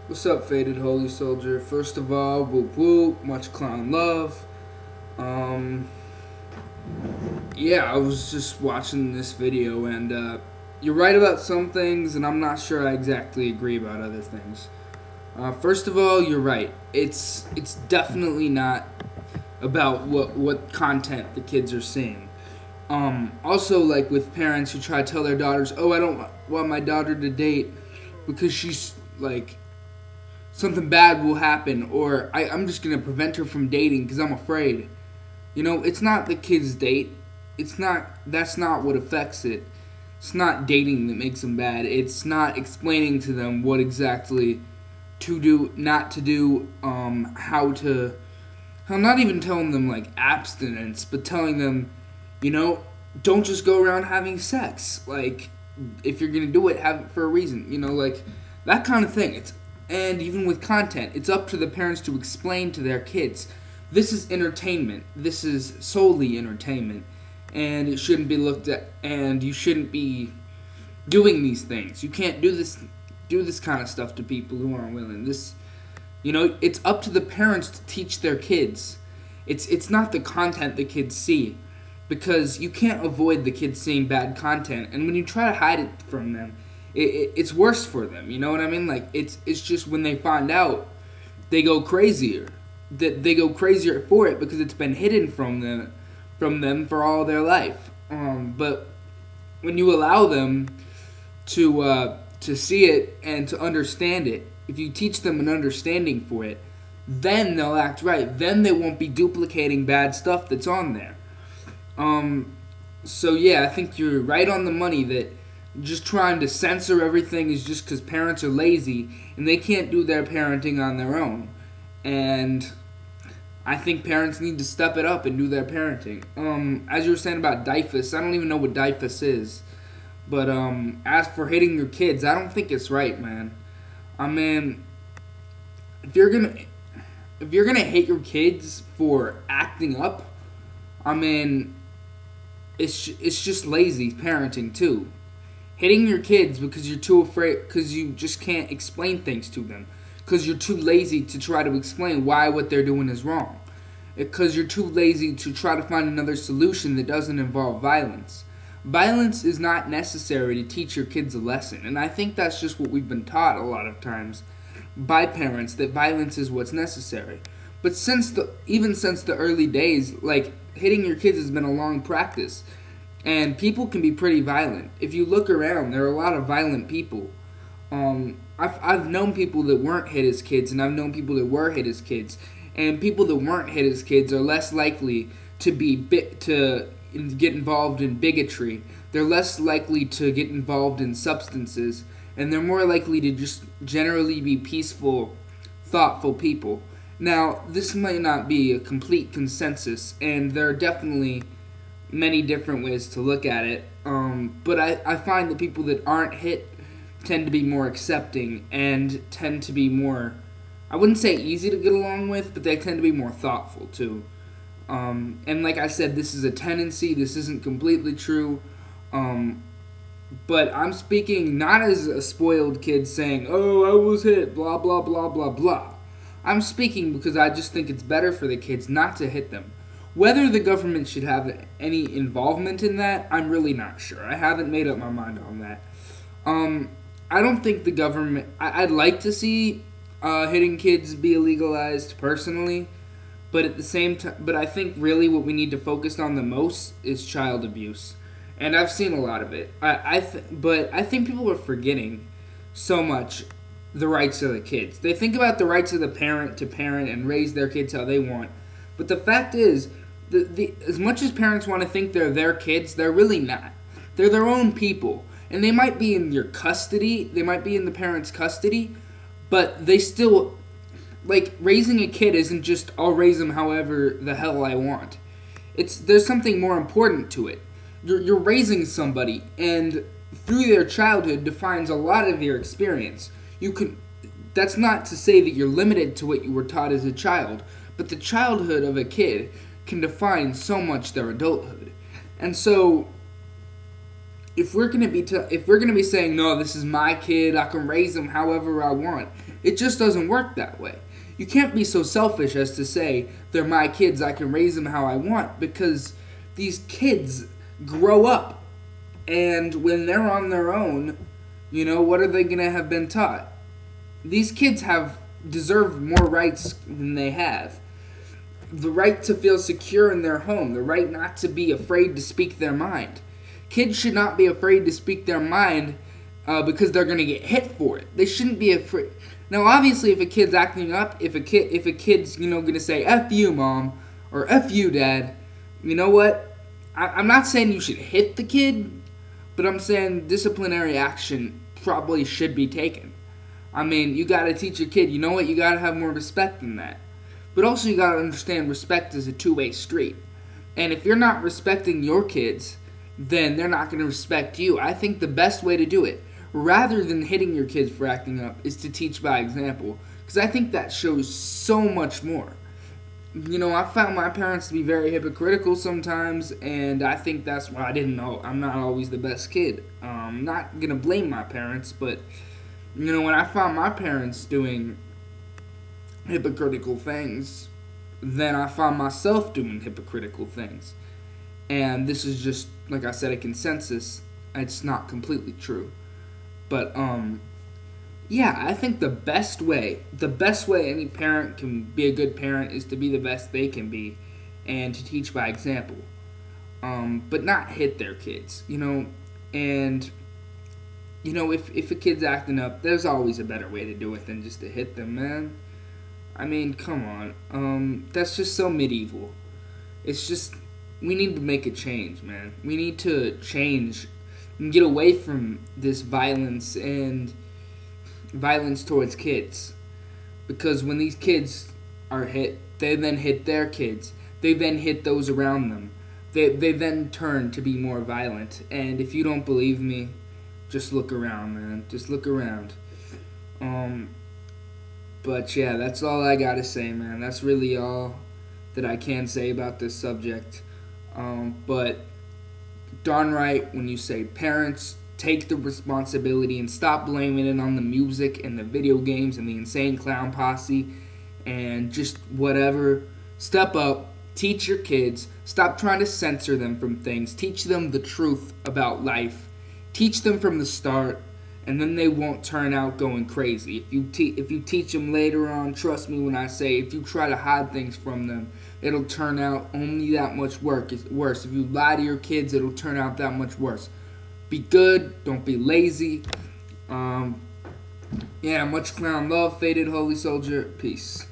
What's up, FadedHolySoldier? First of all, whoop whoop, much clown love. Um, yeah, I was just watching this video, and you're right about some things, and I'm not sure I exactly agree about other things. First of all, you're right. It's definitely not about what content the kids are seeing. Also, like with parents who try to tell their daughters, "Oh, I don't want my daughter to date because she's like something bad will happen, or I'm just gonna prevent her from dating because I'm afraid." It's not the kid's date. It's not. That's not what affects it. It's not dating that makes them bad. It's not explaining to them what exactly to do, not to do, how to. I'm not even telling them like abstinence, but telling them, you know, don't just go around having sex. Like, if you're gonna do it, have it for a reason. Like that kind of thing. And even with content, it's up to the parents to explain to their kids, this is entertainment. This is solely entertainment, and it shouldn't be looked at. And you shouldn't be doing these things. You can't do this kind of stuff to people who aren't willing. It's up to the parents to teach their kids. It's not the content the kids see, because you can't avoid the kids seeing bad content, and when you try to hide it from them, it's worse for them. You know what I mean? Like it's just when they find out, they go crazier. They go crazier for it because it's been hidden from them for all their life. But when you allow them to see it and to understand it, if you teach them an understanding for it, then they'll act right. Then they won't be duplicating bad stuff that's on there. So yeah, I think you're right on the money that just trying to censor everything is just because parents are lazy and they can't do their parenting on their own. And I think parents need to step it up and do their parenting. As you were saying about DIFUS, I don't even know what DIFUS is. But as for hitting your kids, I don't think it's right, man. I mean, if you're gonna hit your kids for acting up, I mean, it's just lazy parenting too. Hitting your kids because you're too afraid, because you just can't explain things to them, because you're too lazy to try to explain why what they're doing is wrong, because you're too lazy to try to find another solution that doesn't involve violence. Violence is not necessary to teach your kids a lesson, and I think that's just what we've been taught a lot of times by parents, that violence is what's necessary. But even since the early days, like hitting your kids has been a long practice, and people can be pretty violent. If you look around, there are a lot of violent people. I've known people that weren't hit as kids, and I've known people that were hit as kids. And people that weren't hit as kids are less likely to get involved in bigotry. They're less likely to get involved in substances, and they're more likely to just generally be peaceful, thoughtful people. Now, this might not be a complete consensus, and there are definitely many different ways to look at it. But I find that people that aren't hit tend to be more accepting and tend to be more, I wouldn't say easy to get along with, but they tend to be more thoughtful too. And like I said, this is a tendency. This isn't completely true. But I'm speaking not as a spoiled kid saying, "Oh, I was hit, blah, blah, blah, blah, blah." I'm speaking because I just think it's better for the kids not to hit them. Whether the government should have any involvement in that, I'm really not sure. I haven't made up my mind on that. I don't think the government... I'd like to see hitting kids be illegalized, personally. But at the same time... But I think really what we need to focus on the most is child abuse. And I've seen a lot of it. But I think people are forgetting so much the rights of the kids. They think about the rights of the parent to parent and raise their kids how they want. But the fact is, as much as parents want to think they're their kids, they're really not. They're their own people. And they might be in your custody, they might be in the parent's custody, but they still, like, raising a kid isn't just, I'll raise them however the hell I want. There's something more important to it. You're raising somebody, and through their childhood defines a lot of your experience. That's not to say that you're limited to what you were taught as a child, but the childhood of a kid can define so much their adulthood. And so, if we're gonna be saying, no, this is my kid, I can raise him however I want, it just doesn't work that way. You can't be so selfish as to say they're my kids, I can raise them how I want, because these kids grow up, and when they're on their own, what are they gonna have been taught? These kids deserve more rights than they have. The right to feel secure in their home, the right not to be afraid to speak their mind. Kids should not be afraid to speak their mind because they're going to get hit for it. They shouldn't be afraid. Now, obviously, if a kid's acting up, if a kid's going to say "F you, mom" or "F you, dad," you know what? I'm not saying you should hit the kid, but I'm saying disciplinary action probably should be taken. I mean, you got to teach your kid, you know what? You got to have more respect than that. But also, you got to understand respect is a two-way street. And if you're not respecting your kids, then they're not going to respect you. I think the best way to do it, rather than hitting your kids for acting up, is to teach by example. Because I think that shows so much more. I found my parents to be very hypocritical sometimes, and I think that's why I didn't know. I'm not always the best kid. I'm not going to blame my parents, but, when I found my parents doing hypocritical things, then I found myself doing hypocritical things. And this is just, like I said, a consensus. It's not completely true. But, yeah, I think the best way any parent can be a good parent is to be the best they can be and to teach by example. But not hit their kids, and, if a kid's acting up, there's always a better way to do it than just to hit them, man. I mean, come on. That's just so medieval. It's just, we need to make a change, man. We need to change and get away from this violence towards kids. Because when these kids are hit, they then hit their kids. They then hit those around them. They then turn to be more violent. And if you don't believe me, just look around, man. Just look around. But yeah, that's all I gotta say, man. That's really all that I can say about this subject. But darn right, when you say parents, take the responsibility and stop blaming it on the music and the video games and the insane clown posse and just whatever. Step up, teach your kids, stop trying to censor them from things, teach them the truth about life, teach them from the start, and then they won't turn out going crazy. If you teach them later on, trust me when I say, if you try to hide things from them, it'll turn out only that much worse. If you lie to your kids, it'll turn out that much worse. Be good, don't be lazy. Yeah, much clown love, Faded Holy Soldier, peace.